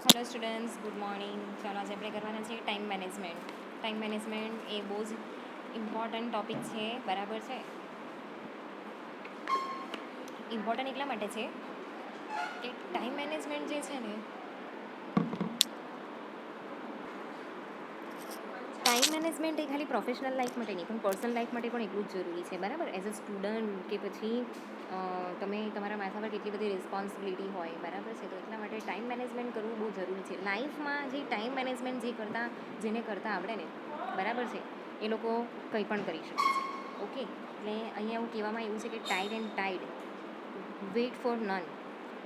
Hello students, good morning. ચાલો આજે આપણે કરવાના છે ટાઈમ મેનેજમેન્ટ. ટાઈમ મેનેજમેન્ટ એ બહુ જ ઇમ્પોર્ટન્ટ ટૉપિક છે, બરાબર છે. ઇમ્પોર્ટન્ટ એટલા માટે છે કે ટાઈમ મેનેજમેન્ટ જે છે ને, ટાઈમ મેનેજમેન્ટ એ ખાલી પ્રોફેશનલ લાઈફ માટે નહીં પણ પર્સનલ લાઈફ માટે પણ એટલું જ જરૂરી છે, બરાબર. એઝ અ સ્ટુડન્ટ કે પછી તમે તમારા માથા પર કેટલી બધી રિસ્પોન્સિબિલિટી હોય, બરાબર છે. તો એટલા માટે ટાઈમ મેનેજમેન્ટ કરવું બહુ જરૂરી છે લાઈફમાં. જે ટાઈમ મેનેજમેન્ટ જેને કરતા આવડે ને, બરાબર છે, એ લોકો કંઈ પણ કરી શકે છે. ઓકે, એટલે અહીંયા એવું કહેવામાં આવ્યું છે કે ટાઈડ વેઇટ ફોર નન.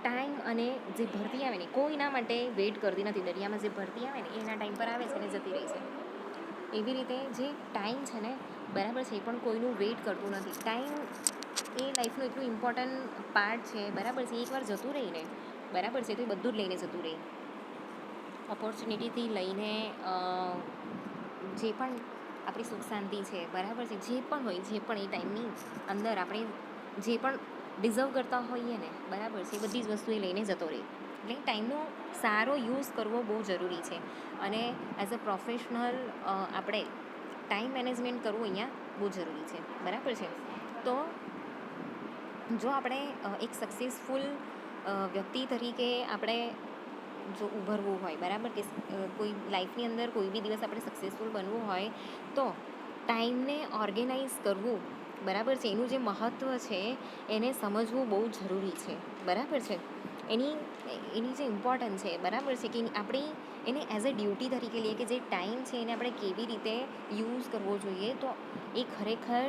ટાઈમ અને જે ભરતી આવે ને, કોઈના માટે વેઇટ કરતી નથી. દરિયામાં જે ભરતી આવે ને એના ટાઈમ પર આવે છે ને જતી રહી છે. એવી રીતે જે ટાઈમ છે ને, બરાબર છે, એ પણ કોઈનું વેઇટ કરતું નથી. ટાઈમ એ લાઈફનું એટલું ઇમ્પોર્ટન્ટ પાર્ટ છે, બરાબર છે. એકવાર જતું રહીને, બરાબર છે, તો એ બધું જ લઈને જતું રહે. ઓપોર્ચ્યુનિટીથી લઈને જે પણ આપણી સુખ શાંતિ છે, બરાબર છે, જે પણ હોય, જે પણ એ ટાઈમની અંદર આપણે જે પણ ડિઝર્વ કરતા હોઈએ ને, બરાબર છે, એ બધી જ વસ્તુ એ લઈને જતો રહે. એટલે ટાઈમનો સારો યુઝ કરવો બહુ જરૂરી છે. અને એઝ અ પ્રોફેશનલ આપણે ટાઈમ મેનેજમેન્ટ કરવું અહીંયા બહુ જરૂરી છે, બરાબર છે. તો જો આપણે એક સક્સેસફુલ વ્યક્તિ તરીકે આપણે જો ઉભરવું હોય, બરાબર, કે કોઈ લાઈફની અંદર કોઈ બી દિવસ આપણે સક્સેસફુલ બનવું હોય તો ટાઈમને ઓર્ગેનાઇઝ કરવું, બરાબર છે, એનું જે મહત્ત્વ છે એને સમજવું બહુ જરૂરી છે, બરાબર છે. એની જે ઇમ્પોર્ટન્સ છે, બરાબર છે, કે આપણી એને એઝ અ ડ્યુટી તરીકે લઈએ કે જે ટાઈમ છે એને આપણે કેવી રીતે યુઝ કરવો જોઈએ, તો એ ખરેખર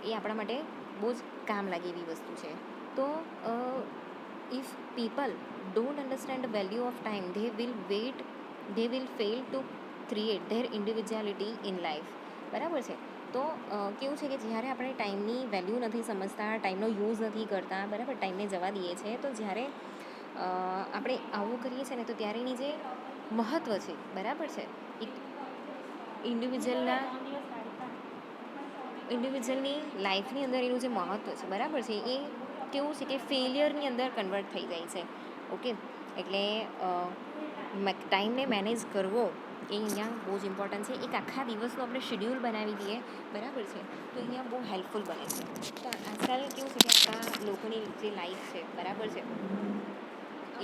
એ આપણા માટે બહુ જ કામ લાગે એવી વસ્તુ છે. તો if people don't understand the value of time, they will fail to create their individuality in life, બરાબર છે. તો કેવું છે કે જ્યારે આપણે ટાઈમની વેલ્યુ નથી સમજતા, ટાઈમનો યુઝ નથી કરતા, બરાબર, ટાઈમને જવા દઈએ છીએ, તો જ્યારે આપણે આવું કરીએ છીએ ને, તો ત્યારે એની જે મહત્ત્વ છે, બરાબર છે, એક ઇન્ડિવિજ્યુઅલની લાઈફની અંદર એનું જે મહત્ત્વ છે, બરાબર છે, એ કેવું છે કે ફેલિયરની અંદર કન્વર્ટ થઈ જાય છે. ઓકે, એટલે ટાઈમને મેનેજ કરવો એ અહીંયા બહુ જ ઇમ્પોર્ટન્ટ છે. એક આખા દિવસનો આપણે શેડ્યુલ બનાવી દઈએ, બરાબર છે, તો અહીંયા બહુ હેલ્પફુલ બને છે. તો આજકાલ કેવું છે કે આપણા લોકોની જે લાઈફ છે, બરાબર છે,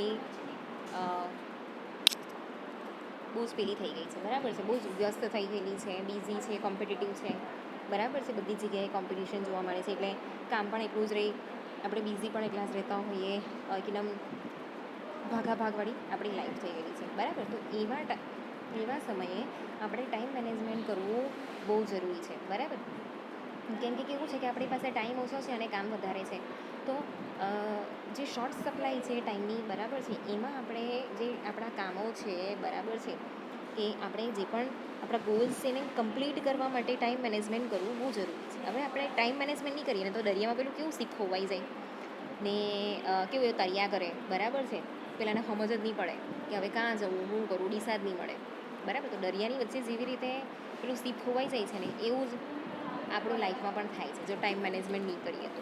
એ બહુ જ પેલી થઈ ગઈ છે, બરાબર છે, બહુ જ વ્યસ્ત થઈ ગયેલી છે, બિઝી છે, કોમ્પિટિટિવ છે, બરાબર છે. બધી જગ્યાએ કોમ્પિટિશન જોવા મળે છે, એટલે કામ પણ એટલું જ રહે, આપણે બિઝી પણ એટલા જ રહેતા હોઈએ, એકદમ ભાગાભાગવાળી આપણી લાઈફ થઈ ગયેલી છે, બરાબર. તો એવા સમયે આપણે ટાઈમ મેનેજમેન્ટ કરવું બહુ જરૂરી છે, બરાબર. કેમ કે કેવું છે કે આપણી પાસે ટાઈમ ઓછો છે અને કામ વધારે છે, તો જે શોર્ટ સપ્લાય છે ટાઈમની, બરાબર છે, એમાં આપણે જે આપણા કામો છે, બરાબર છે, કે આપણે જે પણ આપણા ગોલ્સ છે એને કમ્પ્લીટ કરવા માટે ટાઈમ મેનેજમેન્ટ કરવું બહુ જરૂરી છે. હવે આપણે ટાઈમ મેનેજમેન્ટ નહીં કરીએ ને, તો દરિયામાં પેલું કેવું શીખ ખોવાઈ જાય ને, કેવું એ તર્યા કરે, બરાબર છે. પેલાને સમજ જ નહીં પડે કે હવે ક્યાં જવું, શું કરવું, દિશા જ નહીં મળે, બરાબર. તો દરિયાની વચ્ચે જેવી રીતે પેલું શીપ ખોવાઈ જાય છે ને, એવું જ આપણું લાઈફમાં પણ થાય છે જો ટાઈમ મેનેજમેન્ટ નહીં કરીએ તો,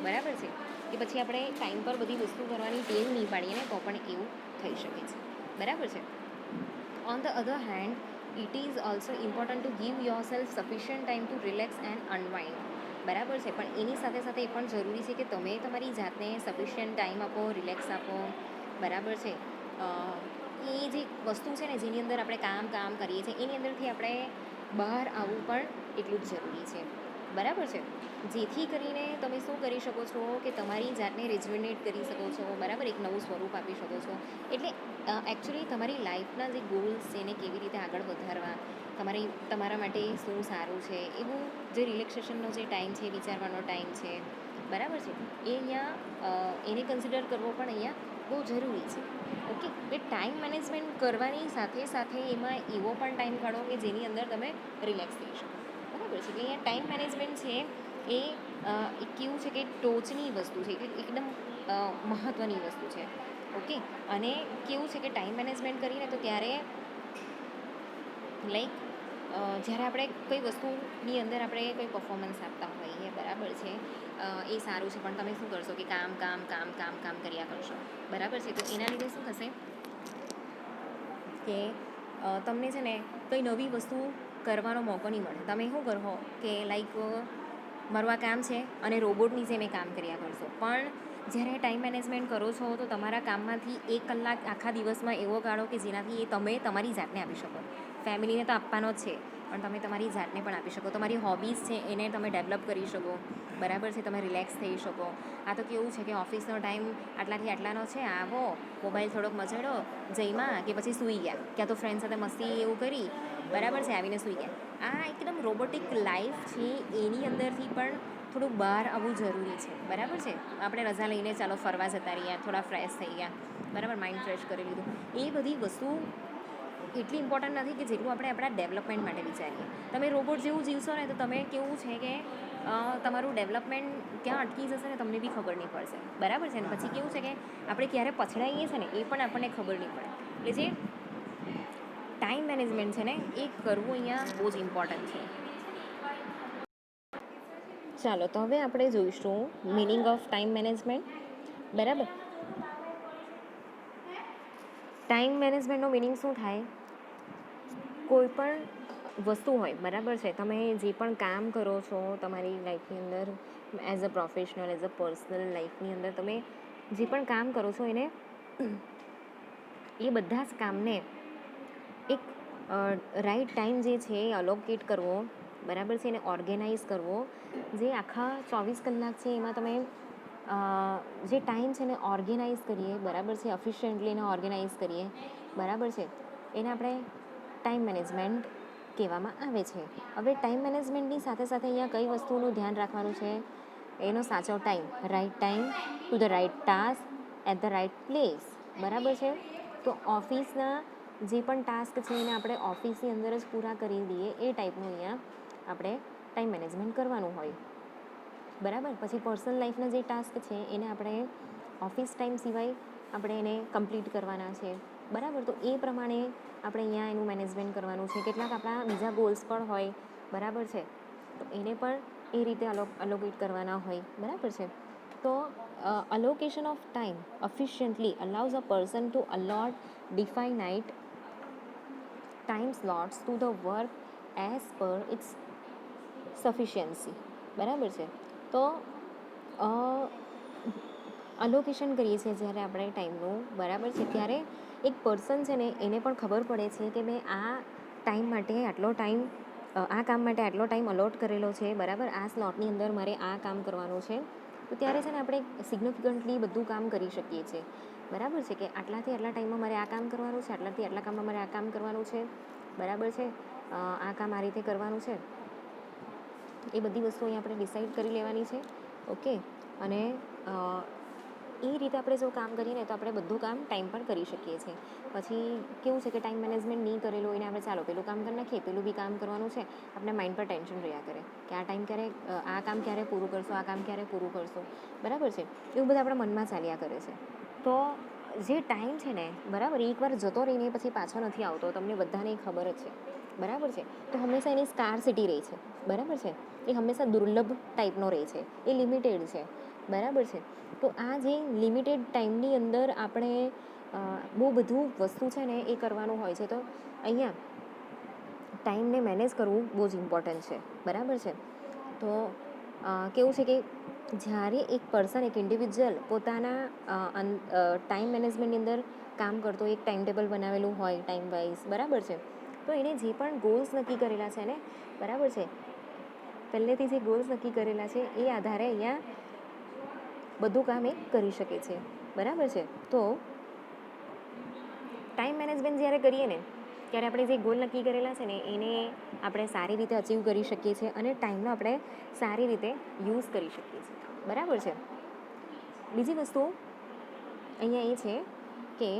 બરાબર છે. કે પછી આપણે ટાઈમ પર બધી વસ્તુ કરવાની ટેવ નહીં પાડીએ ને, તો પણ એવું થઈ શકે છે, બરાબર છે. On the other hand, it is also important to give yourself sufficient time to relax and unwind, બરાબર છે. પણ એની સાથે સાથે એ પણ જરૂરી છે કે તમે તમારી જાતને સફિશિયન્ટ ટાઈમ આપો, રિલેક્સ આપો, બરાબર છે. એ જે વસ્તુ છે ને જેની અંદર આપણે કામ કરીએ છીએ, એની અંદરથી આપણે બહાર આવવું પણ એટલું જ જરૂરી છે, બરાબર છે. જેથી કરીને તમે શું કરી શકો છો કે તમારી જાતને રિજ્યુનેટ કરી શકો છો, બરાબર, એક નવું સ્વરૂપ આપી શકો છો. એટલે એકચ્યુઅલી તમારી લાઈફના જે ગોલ્સ છે એને કેવી રીતે આગળ વધારવા, તમારા માટે શું સારું છે, એવું જે રિલેક્સેશનનો જે ટાઈમ છે, વિચારવાનો ટાઈમ છે, બરાબર છે, એ અહીંયા એને કન્સિડર કરવો પણ અહીંયા બહુ જરૂરી છે. ઓકે, એટલે ટાઈમ મેનેજમેન્ટ કરવાની સાથે સાથે એમાં એવો પણ ટાઈમ કાઢો કે જેની અંદર તમે રિલેક્સ થઈ શકો, બરાબર છે. એટલે અહીંયા ટાઈમ મેનેજમેન્ટ છે એ કેવું છે કે ટોચની વસ્તુ છે, એટલે એકદમ મહત્ત્વની વસ્તુ છે. ઓકે, અને કેવું છે કે ટાઈમ મેનેજમેન્ટ કરીને તો ત્યારે લાઈક જ્યારે આપણે કોઈ વસ્તુની અંદર આપણે કોઈ પરફોર્મન્સ આપતા હોઈએ, બરાબર છે, એ સારું છે, પણ તમે શું કરશો કે કામ કર્યા કરશો, બરાબર છે. તો એના લીધે શું થશે કે તમને છે ને કંઈ નવી વસ્તુ કરવાનો મોકો નહીં મળે. તમે શું કરો કે લાઈક મારું આ કામ છે અને રોબોટની જેમ એ કામ કર્યા કરશો. પણ જ્યારે ટાઈમ મેનેજમેન્ટ કરો છો તો તમારા કામમાંથી 1 કલાક આખા દિવસમાં એવો કાઢો કે જેનાથી એ તમે તમારી જાતને આપી શકો. ફેમિલીને તો આપવાનો જ છે, પણ તમે તમારી જાતને પણ આપી શકો. તમારી હોબીઝ છે એને તમે ડેવલપ કરી શકો, બરાબર છે. તમે રિલેક્સ થઈ શકો. આ તો કેવું છે કે ઓફિસનો ટાઈમ આટલાથી આટલાનો છે, આવો મોબાઈલ થોડોક મચડ્યો, જઈમાં કે પછી સૂઈ ગયા, ક્યાં તો ફ્રેન્ડ સાથે મસ્તી એવું કરી, બરાબર છે, આવીને સૂઈ ગયા. આ એકદમ રોબોટિક લાઈફ છે, એની અંદરથી પણ થોડુંક બહાર આવવું જરૂરી છે, બરાબર છે. આપણે રજા લઈને ચાલો ફરવા જતા રહ્યા, થોડા ફ્રેશ થઈ ગયા, બરાબર, માઇન્ડ ફ્રેશ કરી લીધું. એ બધી વસ્તુ એટલી ઇમ્પોર્ટન્ટ નથી કે જેટલું આપણે આપણા ડેવલપમેન્ટ માટે વિચારીએ. તમે રોબોટ જેવું જીવશો ને તો તમે કેવું છે કે તમારું ડેવલપમેન્ટ ક્યાં અટકી જશે ને તમને બી ખબર નહીં પડશે, બરાબર છે ને. પછી કેવું છે કે આપણે ક્યારે પછડાઈએ છીએ ને એ પણ આપણને ખબર નહીં પડે. એટલે જે ટાઈમ મેનેજમેન્ટ છે ને એ કરવું અહીંયા બહુ જ ઇમ્પોર્ટન્ટ છે. ચાલો તો હવે આપણે જોઈશું મિનિંગ ઓફ ટાઈમ મેનેજમેન્ટ, બરાબર. ટાઈમ મેનેજમેન્ટનો મિનિંગ શું થાય? કોઈ પણ વસ્તુ હોય, બરાબર છે, તમે જે પણ કામ કરો છો તમારી લાઈફની અંદર, as a professional, as a personal લાઈફની અંદર તમે જે પણ કામ કરો છો એને એ બધા જ કામને એક રાઈટ ટાઈમ જે છે એ અલોકેટ કરવો, બરાબર છે, એને ઓર્ગેનાઇઝ કરવો. જે આખા 24 કલાક છે એમાં તમે જે ટાઈમ છે એને ઓર્ગેનાઇઝ કરીએ, બરાબર છે, એફિશિયન્ટલી એને ઓર્ગેનાઇઝ કરીએ, બરાબર છે, એને આપણે ટાઈમ મેનેજમેન્ટ કહેવામાં આવે છે. હવે ટાઈમ મેનેજમેન્ટની સાથે સાથે અહીંયા કઈ વસ્તુનું ધ્યાન રાખવાનું છે? એનો સાચો time, right time to the right task at the right place, બરાબર છે. તો ઓફિસના જે પણ ટાસ્ક છે એને આપણે ઓફિસની અંદર જ પૂરા કરી દઈએ એ ટાઈપનું અહીંયા આપણે ટાઈમ મેનેજમેન્ટ કરવાનું હોય, બરાબર. પછી પર્સનલ લાઈફના જે ટાસ્ક છે એને આપણે ઓફિસ ટાઈમ સિવાય આપણે એને કમ્પ્લીટ કરવાના છે, બરાબર. તો એ પ્રમાણે આપણે અહીંયા એનું મેનેજમેન્ટ કરવાનું છે. કેટલાક આપણા બીજા ગોલ્સ પણ હોય, બરાબર છે, તો એને પણ એ રીતે અલોકેટ કરવાના હોય, બરાબર છે. તો allocation of time efficiently allows a person to allot definite time slots to the work as per its sufficiency, બરાબર છે. તો અલોકેશન કરીએ છીએ જ્યારે આપણે ટાઈમનું, બરાબર છે, ત્યારે એક પર્સન છે ને એને પણ ખબર પડે છે કે મેં આ ટાઈમ માટે આટલો ટાઈમ, આ કામ માટે આટલો ટાઈમ અલોટ કરેલો છે, બરાબર. આ સ્લોટની અંદર મારે આ કામ કરવાનું છે. તો ત્યારે છે ને આપણે સિગ્નિફિકન્ટલી બધું કામ કરી શકીએ છીએ, બરાબર છે, કે આટલાથી આટલા ટાઈમમાં મારે આ કામ કરવાનું છે, આટલાથી આટલા કામમાં મારે આ કામ કરવાનું છે, બરાબર છે, આ કામ આ રીતે કરવાનું છે. એ બધી વસ્તુ અહીં આપણે ડિસાઈડ કરી લેવાની છે, ઓકે. અને એ રીતે આપણે જો કામ કરીએ ને તો આપણે બધું કામ ટાઈમ પર કરી શકીએ છીએ. પછી કેવું છે કે ટાઈમ મેનેજમેન્ટ નહીં કરેલું હોય ને આપણે ચાલો પેલું કામ કરી નાખીએ, પેલું બી કામ કરવાનું છે, આપણે માઇન્ડ પર ટેન્શન રહ્યા કરે કે આ ટાઈમ ક્યારે, આ કામ ક્યારે પૂરું કરશો, આ કામ ક્યારે પૂરું કરશો, બરાબર છે. એવું બધું આપણા મનમાં ચાલ્યા કરે છે. તો જે ટાઈમ છે ને, બરાબર, એકવાર જતો રહીને પછી પાછો નથી આવતો, તમને બધાને ખબર જ છે, બરાબર છે. તો હંમેશા એની સ્કાર્સિટી રહે છે, બરાબર છે. એ હંમેશા દુર્લભ ટાઈપનો રહે છે, એ લિમિટેડ છે, બરાબર છે. તો આ જે લિમિટેડ ટાઈમની અંદર આપણે બહુ બધું વસ્તુ છે ને એ કરવાનું હોય છે. તો અહીંયા ટાઈમને મેનેજ કરવું બહુ જ ઇમ્પોર્ટન્ટ છે, બરાબર છે. તો કેવું છે કે જ્યારે એક પર્સન, એક ઇન્ડિવિજ્યુઅલ પોતાના ટાઈમ મેનેજમેન્ટની અંદર કામ કરતો, એક ટાઈમ ટેબલ બનાવેલું હોય ટાઈમ વાઇઝ, બરાબર છે, તો એને જે પણ ગોલ્સ નક્કી કરેલા છે ને, બરાબર છે, પહેલેથી જે ગોલ્સ નક્કી કરેલા છે એ આધારે અહીંયા બધું કામ એ કરી શકે છે, બરાબર છે. તો ટાઈમ મેનેજમેન્ટ જ્યારે કરીએ ને ત્યારે આપણે જે ગોલ નક્કી કરેલા છે ને એને આપણે સારી રીતે અચીવ કરી શકીએ છીએ અને ટાઈમનો આપણે સારી રીતે યુઝ કરી શકીએ છીએ, બરાબર છે. બીજી વસ્તુ અહીંયા એ છે કે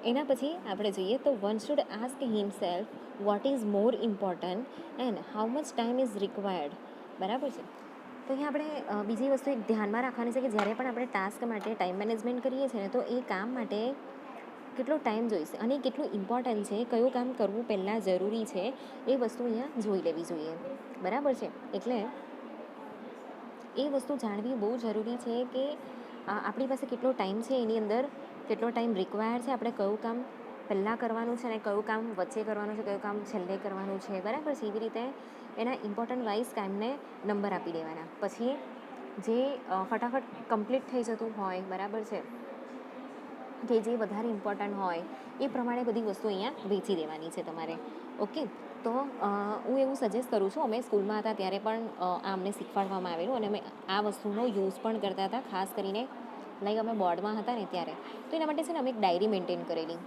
એના પછી આપણે જોઈએ તો one should ask himself what is more important and how much time is required, બરાબર છે. તો અહીંયા આપણે બીજી વસ્તુ એક ધ્યાનમાં રાખવાની છે કે જ્યારે પણ આપણે ટાસ્ક માટે ટાઈમ મેનેજમેન્ટ કરીએ છીએ ને તો એ કામ માટે કેટલો ટાઈમ જોઈશે અને કેટલું ઇમ્પોર્ટન્ટ છે, કયું કામ કરવું પહેલાં જરૂરી છે, એ વસ્તુ અહીંયા જોઈ લેવી જોઈએ, બરાબર છે. એટલે એ વસ્તુ જાણવી બહુ જરૂરી છે કે આપણી પાસે કેટલો ટાઈમ છે એની અંદર કેટલો ટાઈમ રિક્વાયર્ડ છે, આપણે કયું કામ પહેલાં કરવાનું છે અને કયું કામ વચ્ચે કરવાનું છે, કયું કામ છેલ્લે કરવાનું છે, બરાબર છે. એવી રીતે એના ઇમ્પોર્ટન્ટ વાઇઝ કામને નંબર આપી દેવાના. પછી જે ફટાફટ કમ્પ્લીટ થઈ જતું હોય, બરાબર છે, કે જે વધારે ઇમ્પોર્ટન્ટ હોય એ પ્રમાણે બધી વસ્તુ અહીંયા વેચી દેવાની છે તમારે. ઓકે, તો હું એવું સજેસ્ટ કરું છું. અમે સ્કૂલમાં હતા ત્યારે પણ આ અમને શીખવાડવામાં આવેલું અને અમે આ વસ્તુનો યુઝ પણ કરતા હતા, ખાસ કરીને લાઈક અમે બોર્ડમાં હતા ને ત્યારે. તો એના માટે છે ને અમે એક ડાયરી મેન્ટેન કરેલી,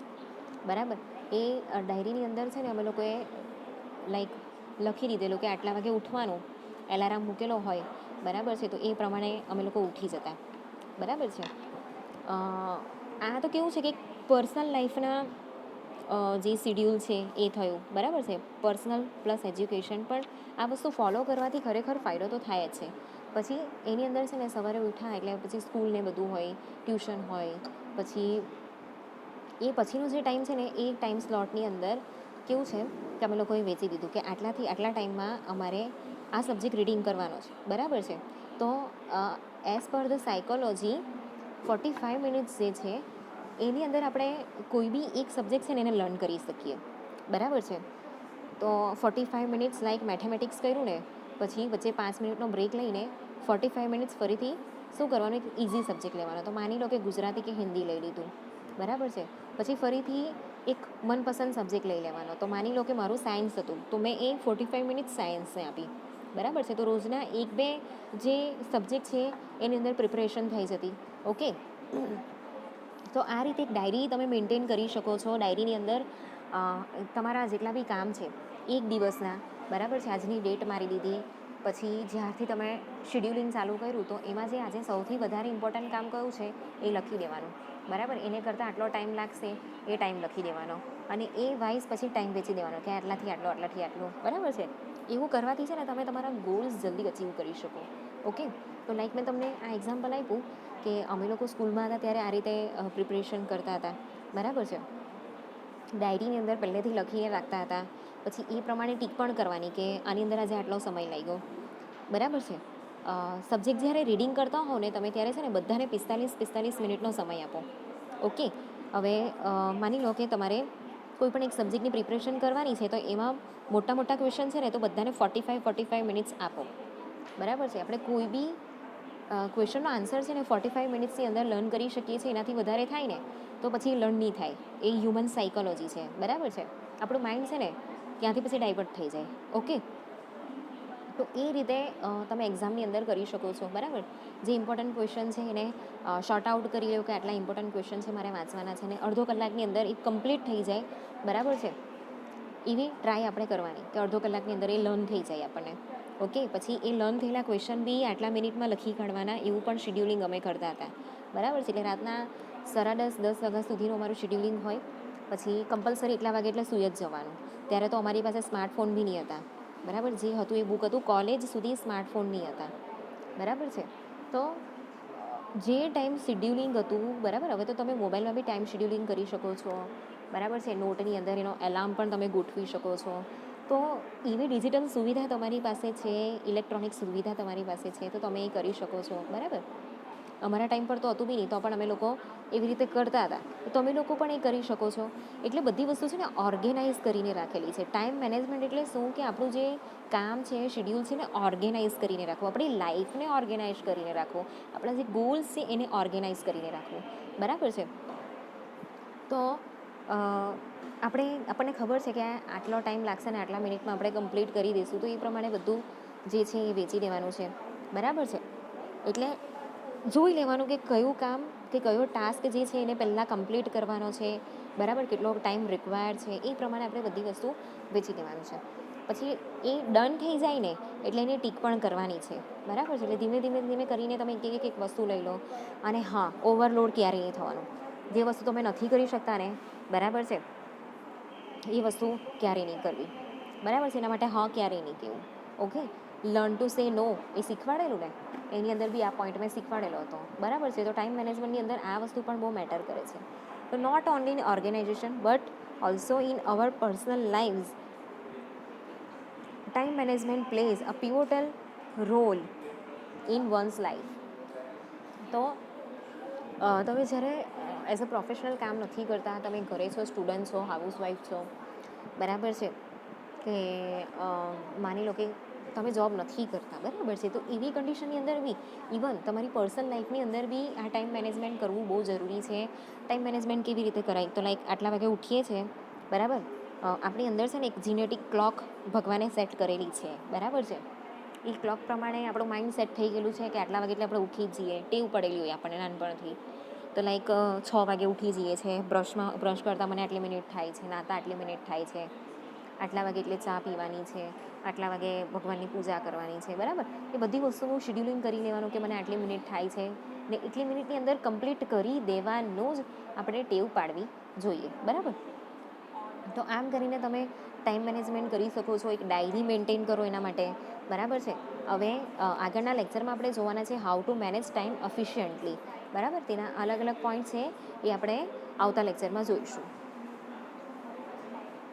બરાબર. એ ડાયરીની અંદર છે ને અમે લોકોએ લાઈક લખી દીધેલું કે આટલા વાગે ઉઠવાનું, એલાર્મ મૂકેલો હોય, બરાબર છે, તો એ પ્રમાણે અમે લોકો ઉઠી જતા, બરાબર છે. આ તો કેવું છે કે પર્સનલ લાઈફના જે શિડ્યુલ છે એ થયું, બરાબર છે. પર્સનલ પ્લસ એજ્યુકેશન, પણ આ વસ્તુ ફોલો કરવાથી ખરેખર ફાયદો તો થાય જ છે. પછી એની અંદર છે ને સવારે ઉઠ્યા એટલે પછી સ્કૂલ ને બધું હોય, ટ્યુશન હોય, પછી એ પછીનો જે ટાઈમ છે ને એ ટાઈમ સ્લોટની અંદર કેવું છે કે અમે લોકોએ વેચી દીધું કે આટલાથી આટલા ટાઈમમાં અમારે આ સબ્જેક્ટ રીડિંગ કરવાનો છે, બરાબર છે. તો as per the psychology 45 minutes જે છે એની અંદર આપણે કોઈ બી એક સબ્જેક્ટ છે ને એને લર્ન કરી શકીએ, બરાબર છે. તો 45 મિનિટ્સ લાઈક મેથેમેટિક્સ કર્યું ને, પછી વચ્ચે 5 મિનિટનો બ્રેક લઈને 45 મિનિટ્સ ફરીથી શું કરવાનું, એક ઇઝી સબ્જેક્ટ લેવાનો. તો માની લો કે ગુજરાતી કે હિન્દી લઈ લીધું, બરાબર છે. પછી ફરીથી એક મનપસંદ સબ્જેક્ટ લઈ લેવાનો. તો માની લો કે મારું સાયન્સ હતું, તો મેં એ 45 મિનિટ્સ સાયન્સને આપી, બરાબર છે. તો રોજના 1-2 જે સબ્જેક્ટ છે એની અંદર પ્રિપરેશન થઈ જતી. ઓકે, તો આ રીતે એક ડાયરી તમે મેન્ટેન કરી શકો છો. ડાયરીની અંદર તમારા જેટલા બી કામ છે એક દિવસના, બરાબર છે, આજની ડેટ મારી દીધી, પછી જ્યારથી તમે શિડ્યુલિંગ ચાલુ કર્યું તો એમાં જે આજે સૌથી વધારે ઇમ્પોર્ટન્ટ કામ કયું છે એ લખી દેવાનું, બરાબર. એને કરતાં આટલો ટાઈમ લાગશે એ ટાઈમ લખી દેવાનો, અને એ વાઇઝ પછી ટાઈમ વેચી દેવાનો કે આટલાથી આટલો, આટલાથી આટલું, બરાબર છે. એવું કરવાથી છે ને તમે તમારા ગોલ્સ જલ્દી અચીવ કરી શકો. ઓકે, તો લાઈક મેં તમને આ એક્ઝામ્પલ આપ્યું કે અમે લોકો સ્કૂલમાં હતા ત્યારે આ રીતે પ્રિપરેશન કરતા હતા, બરાબર છે. ડાયરીની અંદર પહેલેથી લખીને રાખતા હતા, પછી એ પ્રમાણે ટીક પણ કરવાની કે આની અંદર આજે આટલો સમય લાગ્યો, બરાબર છે. સબ્જેક્ટ જ્યારે રીડિંગ કરતા હો ને તમે ત્યારે છે ને બધાને 45 મિનિટનો સમય આપો. ઓકે, હવે માની લો કે તમારે કોઈ પણ એક સબ્જેક્ટની પ્રિપરેશન કરવાની છે, તો એમાં મોટા મોટા ક્વેશ્ચન છે ને તો બધાને 45 મિનિટ્સ આપો, બરાબર છે. આપણે કોઈ બી ક્વેશ્ચનનો આન્સર છે ને 45 મિનિટ્સની અંદર લર્ન કરી શકીએ છીએ. એનાથી વધારે થાય ને તો પછી લર્ન નહીં થાય. એ હ્યુમન સાયકોલોજી છે, બરાબર છે. આપણું માઇન્ડ છે ને ત્યાંથી પછી ડાયવર્ટ થઈ જાય. ઓકે, તો એ રીતે તમે એક્ઝામની અંદર કરી શકો છો, બરાબર. જે ઇમ્પોર્ટન્ટ ક્વેશ્ચન છે એને શોર્ટ આઉટ કરી લો કે આટલા ઇમ્પોર્ટન્ટ ક્વેશ્ચન છે મારે વાંચવાના છે, ને અડધો કલાકની અંદર એ કમ્પ્લીટ થઈ જાય, બરાબર છે. એવી ટ્રાય આપણે કરવાની કે અડધો કલાકની અંદર એ લર્ન થઈ જાય આપણને. ઓકે, પછી એ લર્ન થયેલા ક્વેશ્ચન બી આટલા મિનિટમાં લખી કાઢવાના, એવું પણ શિડ્યુલિંગ અમે કરતા હતા, બરાબર છે. એટલે રાતના 10:30 વાગ્યા સુધીનું અમારું શિડ્યુલિંગ હોય, પછી કમ્પલસરી એટલા વાગે એટલે સૂઈ જ જવાનું. ત્યારે તો અમારી પાસે સ્માર્ટફોન બી નહીં હતા, બરાબર. જે હતું એ બુક હતું. કોલેજ સુધી સ્માર્ટફોન નહીં હતા, બરાબર છે. તો જે ટાઈમ શિડ્યુલિંગ હતું, બરાબર. હવે તો તમે મોબાઈલમાં બી ટાઈમ શિડ્યુલિંગ કરી શકો છો, બરાબર છે. નોટની અંદર એનો એલાર્મ પણ તમે ગોઠવી શકો છો. તો એવી ડિજિટલ સુવિધા તમારી પાસે છે, ઇલેક્ટ્રોનિક સુવિધા તમારી પાસે છે, તો તમે એ કરી શકો છો, બરાબર. અમારા ટાઈમ પર તો હતું બી નહીં, તો પણ અમે લોકો એવી રીતે કરતા હતા. તો તમે લોકો પણ એ કરી શકો છો. એટલે બધી વસ્તુ છે ને ઓર્ગેનાઇઝ કરીને રાખેલી છે. ટાઈમ મેનેજમેન્ટ એટલે શું કે આપણું જે કામ છે, શિડ્યુલ છે ને ઓર્ગેનાઇઝ કરીને રાખવું, આપણી લાઈફને ઓર્ગેનાઇઝ કરીને રાખવું, આપણા જે ગોલ્સ છે એને ઓર્ગેનાઇઝ કરીને રાખવું, બરાબર છે. તો આપણને ખબર છે કે આટલો ટાઈમ લાગશે ને આટલા મિનિટમાં આપણે કમ્પ્લીટ કરી દઈશું, તો એ પ્રમાણે બધું જે છે એ વેચી દેવાનું છે, બરાબર છે. એટલે જોઈ લેવાનું કે કયું કામ કે કયો ટાસ્ક જે છે એને પહેલાં કમ્પ્લીટ કરવાનો છે, બરાબર. કેટલો ટાઈમ રિક્વાયર્ડ છે એ પ્રમાણે આપણે બધી વસ્તુ વેચી દેવાનું છે. પછી એ ડન થઈ જાય ને એટલે એને ટીક પણ કરવાની છે, બરાબર છે. એટલે ધીમે ધીમે ધીમે કરીને તમે એક વસ્તુ લઈ લો. અને હા, ઓવરલોડ ક્યારેય નહીં થવાનું. જે વસ્તુ તમે નથી કરી શકતા ને, બરાબર છે, એ વસ્તુ ક્યારેય નહીં કરવી, બરાબર છે. એના માટે હા ક્યારેય નહીં કહેવું. ઓકે, લર્ન ટુ સે નો એ શીખવાડેલું ને, એની અંદર બી આ પોઈન્ટ મેં શીખવાડેલો હતો, બરાબર છે. તો ટાઈમ મેનેજમેન્ટની અંદર આ વસ્તુ પણ બહુ મેટર કરે છે. તો not only in organisation but also in our personal lives, time management plays a pivotal role in one's life. તો તમે જ્યારે એઝ અ પ્રોફેશનલ કામ નથી કરતા, તમે ઘરે છો, સ્ટુડન્ટ છો, હાઉસવાઈફ છો, બરાબર છે, કે માની લો કે તમે જોબ નથી કરતા, બરાબર છે, તો એવી કન્ડિશનની અંદર બી ઇવન તમારી પર્સનલ લાઈફની અંદર બી આ ટાઈમ મેનેજમેન્ટ કરવું બહુ જરૂરી છે. ટાઈમ મેનેજમેન્ટ કેવી રીતે કરાય? તો લાઈક આટલા વાગે ઉઠીએ છીએ, બરાબર, આપણી અંદર છે ને એક જીનેટિક ક્લોક ભગવાને સેટ કરેલી છે, બરાબર છે. એ ક્લોક પ્રમાણે આપણું માઇન્ડ સેટ થઈ ગયેલું છે કે આટલા વાગે એટલે આપણે ઉઠી જ જઈએ, ટેવ પડેલી હોય આપણને નાનપણથી. તો લાઈક 6 વાગે ઉઠી જઈએ છીએ, બ્રશ કરતાં મને આટલી મિનિટ થાય છે, નાતા આટલી મિનિટ થાય છે, આટલા વાગે એટલે ચા પીવાની છે, આટલા વાગે ભગવાનની પૂજા કરવાની છે, બરાબર. એ બધી વસ્તુનું શિડ્યુલિંગ કરી લેવાનું કે મને આટલી મિનિટ થાય છે ને એટલી મિનિટની અંદર કમ્પ્લીટ કરી દેવાનું જ આપણે ટેવ પાડવી જોઈએ, બરાબર. તો આમ કરીને તમે ટાઈમ મેનેજમેન્ટ કરી શકો છો, એક ડાયરી મેન્ટેન કરો એના માટે, બરાબર છે. હવે આગળના લેક્ચરમાં આપણે જોવાના છે how to manage time efficiently, બરાબર. તેના અલગ અલગ પોઈન્ટ છે એ આપણે આવતા લેક્ચરમાં જોઈશું.